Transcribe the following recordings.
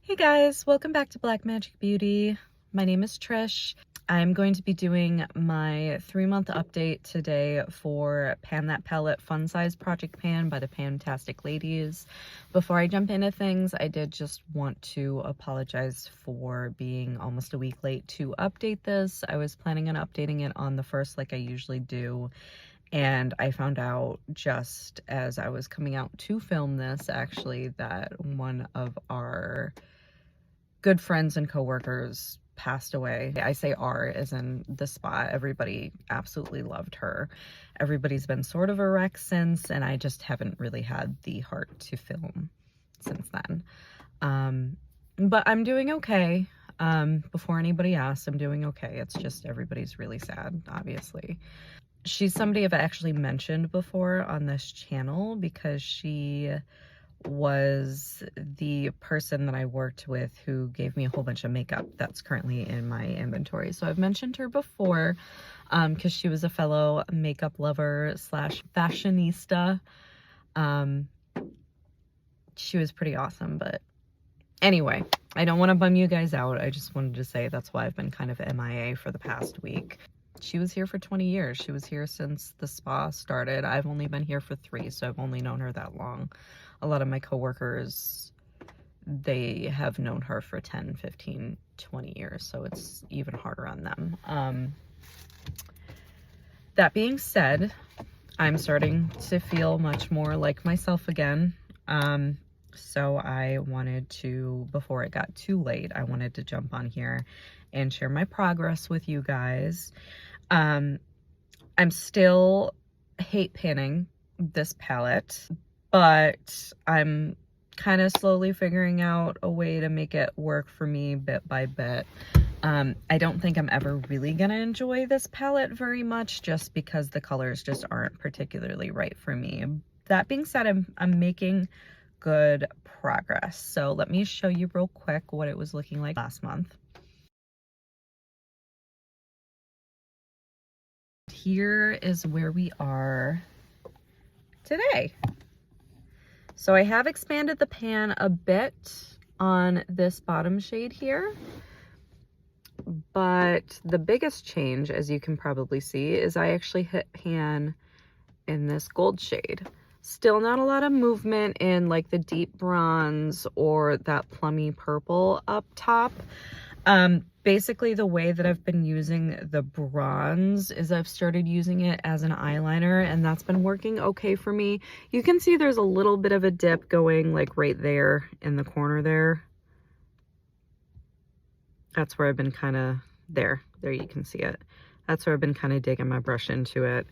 Hey guys, welcome back to Black Magic Beauty. My name is Trish. I'm going to be doing my 3-month update today for Pan That Palette Fun Size Project Pan by the Pantastic Ladies. Before I jump into things, I did just want to apologize for being almost a week late to update this. I was planning on updating it on the 1st like I usually do, and I found out just as I was coming out to film this actually that one of our good friends and coworkers passed away. I say our as in the spot. Everybody absolutely loved her. Everybody's been sort of a wreck since, and I just haven't really had the heart to film since then. But I'm doing okay. Before anybody asks, I'm doing okay. It's just everybody's really sad, obviously. She's somebody I've actually mentioned before on this channel because she was the person that I worked with who gave me a whole bunch of makeup that's currently in my inventory. So I've mentioned her before because she was a fellow makeup lover slash fashionista. She was pretty awesome, but anyway, I don't want to bum you guys out. I just wanted to say that's why I've been kind of MIA for the past week. She was here for 20 years. She was here since the spa started. I've only been here for 3, so I've only known her that long. A lot of my coworkers, they have known her for 10, 15, 20 years, so it's even harder on them. That being said, I'm starting to feel much more like myself again. So I wanted to, before it got too late, I wanted to jump on here and share my progress with you guys. I'm still hate panning this palette, but I'm kind of slowly figuring out a way to make it work for me bit by bit. I don't think I'm ever really gonna enjoy this palette very much just because the colors just aren't particularly right for me. That being said, I'm making good progress. So let me show you real quick what it was looking like last month. Here is where we are today. So I have expanded the pan a bit on this bottom shade here, but the biggest change, as you can probably see, is I actually hit pan in this gold shade. Still not a lot of movement in like the deep bronze or that plummy purple up top. Basically the way that I've been using the bronze is I've started using it as an eyeliner, and that's been working okay for me. You can see there's a little bit of a dip going like right there in the corner there. That's where I've been kind of, there you can see it. That's where I've been kind of digging my brush into it.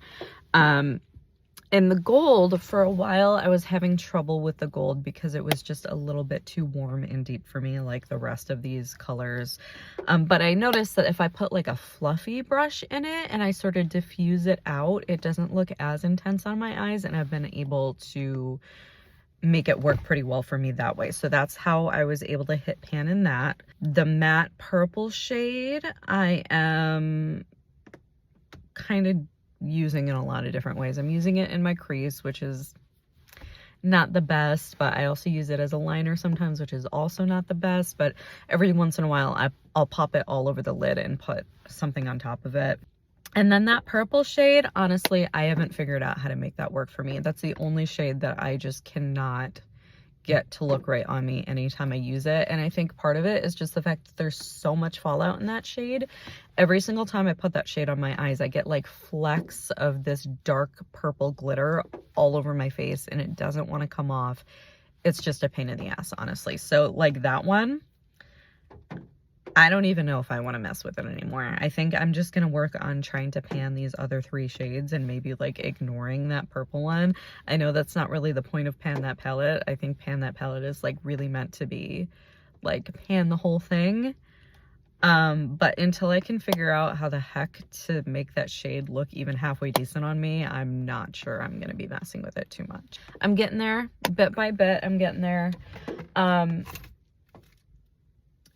In the gold, for a while, I was having trouble with the gold because it was just a little bit too warm and deep for me, like the rest of these colors. But I noticed that if I put like a fluffy brush in it and I sort of diffuse it out, it doesn't look as intense on my eyes, and I've been able to make it work pretty well for me that way. So that's how I was able to hit pan in that. The matte purple shade, I am kind of using in a lot of different ways. I'm using it in my crease, which is not the best, but I also use it as a liner sometimes, which is also not the best. But every once in a while I'll pop it all over the lid and put something on top of it. And then that purple shade, honestly, I haven't figured out how to make that work for me. That's the only shade that I just cannot get to look right on me anytime I use it. And I think part of it is just the fact that there's so much fallout in that shade. Every single time I put that shade on my eyes, I get like flecks of this dark purple glitter all over my face, and it doesn't want to come off. It's just a pain in the ass, honestly. So like that one, I don't even know if I want to mess with it anymore. I think I'm just going to work on trying to pan these other 3 shades and maybe like ignoring that purple one. I know that's not really the point of Pan That Palette. I think Pan That Palette is like really meant to be like pan the whole thing. But until I can figure out how the heck to make that shade look even halfway decent on me, I'm not sure I'm going to be messing with it too much. I'm getting there bit by bit. I'm getting there.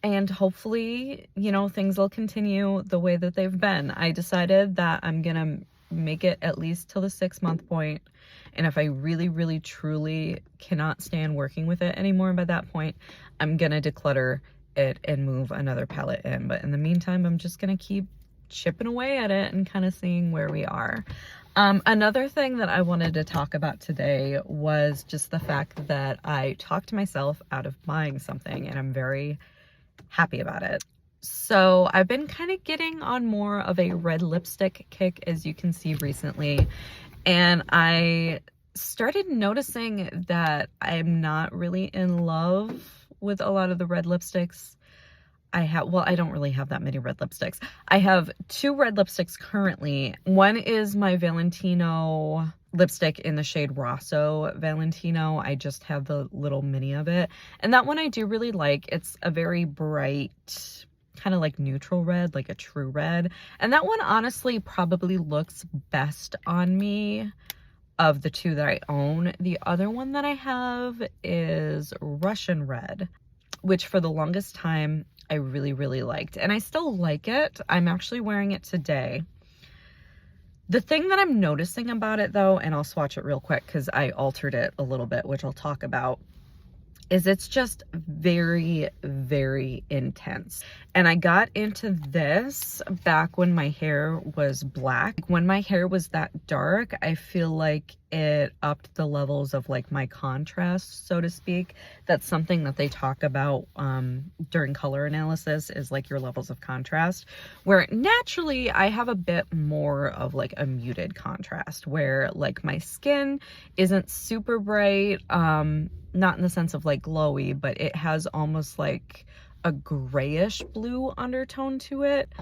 And hopefully, you know, things will continue the way that they've been. I decided that I'm gonna make it at least till the 6-month point. And if I really, really, truly cannot stand working with it anymore by that point, I'm gonna declutter it and move another palette in. But in the meantime, I'm just gonna keep chipping away at it and kind of seeing where we are. Another thing that I wanted to talk about today was just the fact that I talked myself out of buying something, and I'm very happy about it. So I've been kind of getting on more of a red lipstick kick, as you can see recently, and I started noticing that I'm not really in love with a lot of the red lipsticks I have. Well, I don't really have that many red lipsticks. I have 2 red lipsticks currently. One is my Valentino lipstick in the shade Rosso Valentino. I just have the little mini of it. And that one I do really like. It's a very bright, kind of like neutral red, like a true red. And that one honestly probably looks best on me of the 2 that I own. The other one that I have is Russian red, which for the longest time I really, really liked. And I still like it. I'm actually wearing it today. The thing that I'm noticing about it though, and I'll swatch it real quick because I altered it a little bit, which I'll talk about, is it's just very, very intense. And I got into this back when my hair was black. When my hair was that dark, I feel like it upped the levels of like my contrast, so to speak. That's something that they talk about during color analysis, is like your levels of contrast, where naturally I have a bit more of like a muted contrast, where like my skin isn't super bright, not in the sense of like glowy, but it has almost like a grayish blue undertone to it,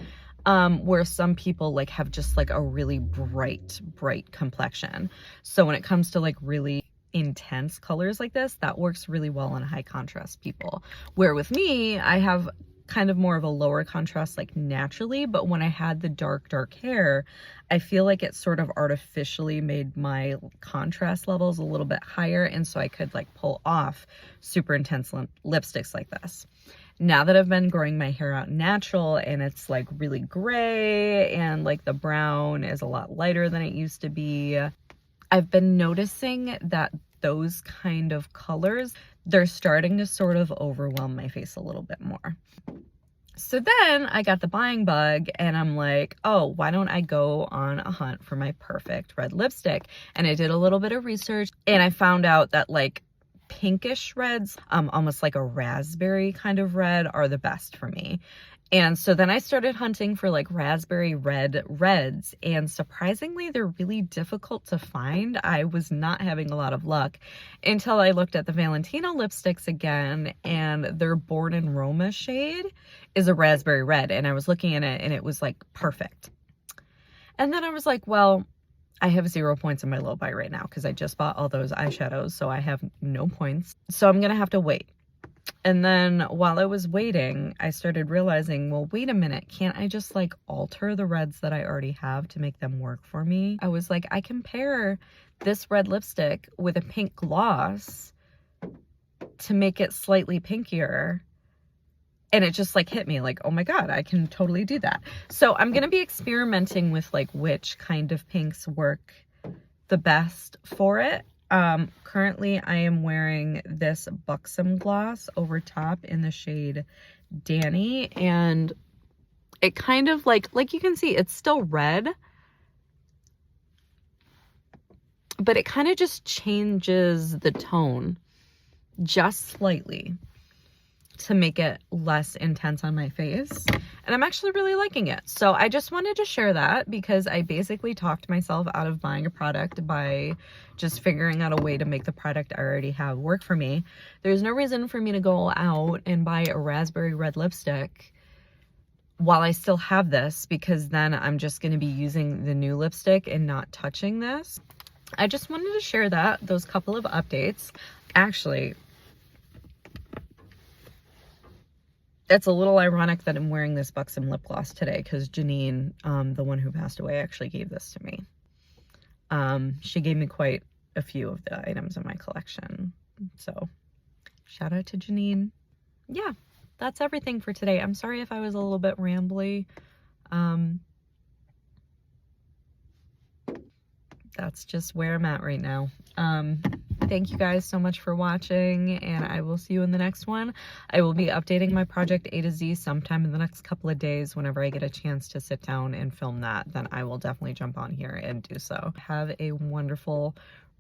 where some people like have just like a really bright complexion. So when it comes to like really intense colors like this, that works really well on high contrast people. Where with me, I have kind of more of a lower contrast like naturally, but when I had the dark hair, I feel like it sort of artificially made my contrast levels a little bit higher, and so I could like pull off super intense lipsticks like this. Now that I've been growing my hair out natural and it's like really gray and like the brown is a lot lighter than it used to be, I've been noticing that those kind of colors, they're starting to sort of overwhelm my face a little bit more. So then I got the buying bug and I'm like, oh, why don't I go on a hunt for my perfect red lipstick? And I did a little bit of research and I found out that like pinkish reds, almost like a raspberry kind of red, are the best for me. And so then I started hunting for like raspberry red reds, and surprisingly, they're really difficult to find. I was not having a lot of luck until I looked at the Valentino lipsticks again, and their Born in Roma shade is a raspberry red, and I was looking at it and it was like perfect. And then I was like, well, I have 0 points in my low buy right now because I just bought all those eyeshadows, so I have no points. So I'm gonna have to wait. And then while I was waiting, I started realizing, well, wait a minute, can't I just like alter the reds that I already have to make them work for me? I was like, I can pair this red lipstick with a pink gloss to make it slightly pinkier. And it just like hit me like, oh my God, I can totally do that. So I'm going to be experimenting with like which kind of pinks work the best for it. Currently I am wearing this Buxom gloss over top in the shade Danny, and it kind of like you can see it's still red, but it kind of just changes the tone just slightly to make it less intense on my face, and I'm actually really liking it. So I just wanted to share that because I basically talked myself out of buying a product by just figuring out a way to make the product I already have work for me. There's no reason for me to go out and buy a raspberry red lipstick while I still have this, because then I'm just going to be using the new lipstick and not touching this. I just wanted to share those couple of updates. Actually, it's a little ironic that I'm wearing this Buxom lip gloss today because Janine, the one who passed away, actually gave this to me. She gave me quite a few of the items in my collection. So shout out to Janine. Yeah, that's everything for today. I'm sorry if I was a little bit rambly. that's just where I'm at right now. Thank you guys so much for watching, and I will see you in the next one. I will be updating my project A to Z sometime in the next couple of days. Whenever I get a chance to sit down and film that, then I will definitely jump on here and do so. Have a wonderful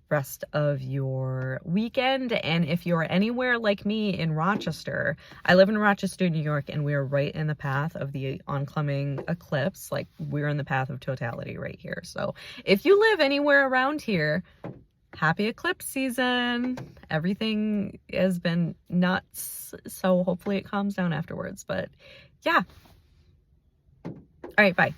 rest of your weekend, and if you're anywhere like me in Rochester, I live in Rochester, New York, and we are right in the path of the oncoming eclipse. Like, we're in the path of totality right here. So if you live anywhere around here, happy eclipse season. Everything has been nuts, so hopefully it calms down afterwards. But yeah, all right, bye.